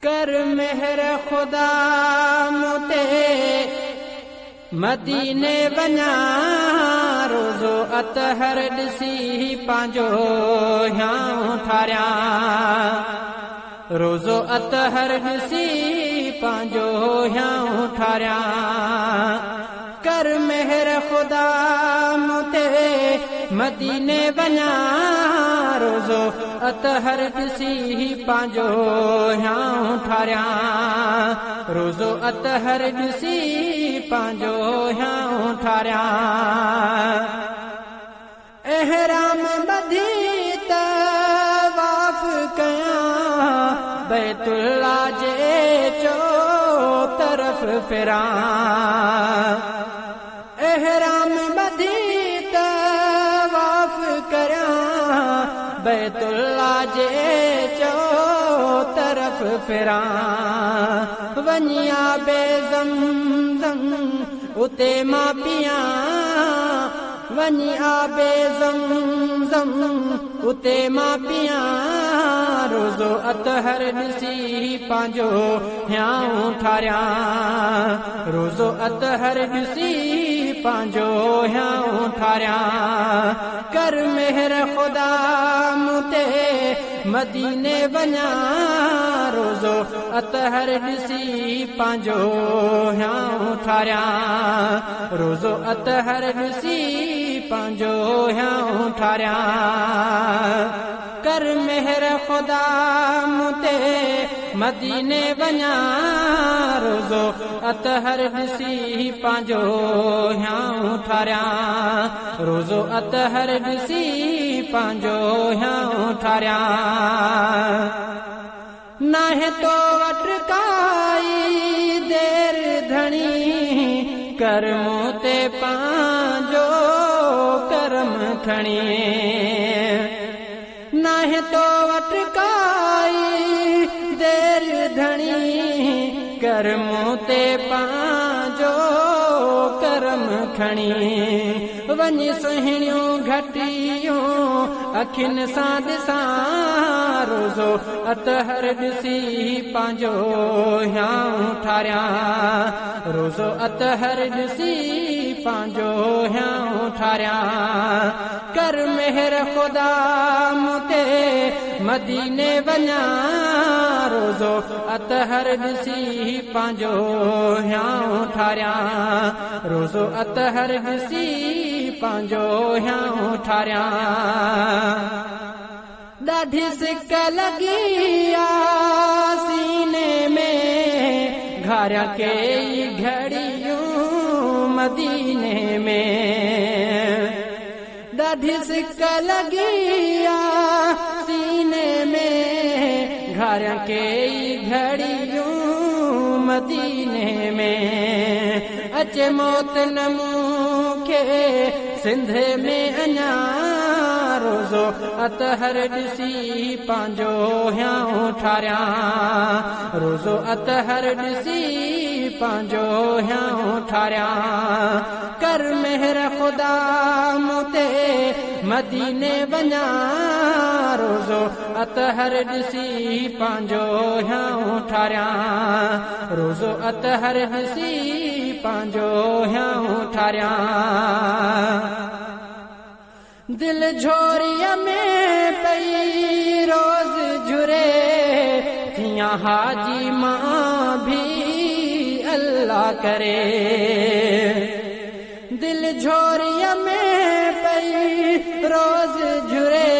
कर मेहर खुदा मुते मदीने वञा रोज़ो अतहर ॾिसी पंहिंजो हियां ठारियां रोज़ो अतहर ॾिसी पंहिंजो हियां ठारियां कर मेहर खुदा मुते मदीने वञा रोज़ो अतहर ॾिसी पंहिंजो हियां ठारियां रोज़ो अतहर ॾिसी पंहिंजो हियां ठारियां एहराम ॿधी तवाफ़ कयां बैतुल्ला जे चो तरफ़ फिरां एहराम ॿधी तवाफ़ कयां बैतुल्ला जे चो तरफ़ फिरां वञिया बेज़मज़म उते मां पियां वञिया बेज़मज़म उते मां पियां रोज़ो अतहर ॾिसी पंहिंजो हियां ठारियां रोज़ो अतहर ॾिसी पंहिंजो हियां ठारियां कर मेहर खुदा मुते मदीने वञा रोज़ो अतहर ॾिसी पंहिंजो हियां ठारियां रोज़ो अतहर ॾिसी पंहिंजो हियां ठारियां कर मेहर खुदा मुते मदीने वञा रोज़ो अतहर ॾिसी पंहिंजो हियां ठारियां रोज़ो अतहर ॾिसी पंहिंजो हियां ठारियां नाहे तो वट काई देर धणी कर मूं ते पंहिंजो करम खणी नाहे तो वट काई देर धणी कर मूं ते पंहिंजो करम खणी वञी सुहिणियूं घटियूं अखियुनि सां ॾिसां रोज़ो अतहर ॾिसी पंहिंजो हियां ठारियां रोज़ो अतहर ॾिसी पंहिंजो हियां ठारियां कर मेहर खुदा मुते मदीने वञा रोज़ो अतहर ॾिसी पंहिंजो हियां ठारियां रोज़ो अतहर ॾिसी पंहिंजो हियां ठारियां ॾाढी सिक लॻी आ सीने में घारिया कई घड़ियूं मदीने में ॾाढी सिक लॻी आ सीने में घारिया कई घड़ियूं मदीने में अचे मौत न मूंखे सिंध में अञा रोज़ो अतहर ॾिसी पंहिंजो हियां ठारियां रोज़ो अतहर ॾिसी पंहिंजो हियां ठारियां कर मेहर खुदा मुते मदीने वञा रोज़ो अतहर ॾिसी पंहिंजो हियां ठारियां रोज़ो अतहर ॾिसी पंहिंजो हियां ठारियां दिल झोरीअ में पई रोज़ झुरे थियां हाजी मां भी अल्लाह करे दिल झोरीअ में पई रोज़ झुरे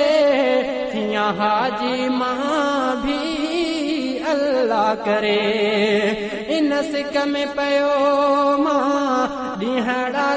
थियां हाजी मां भी अल्लाह करे इन सिक में पयो मां ॾींहड़ा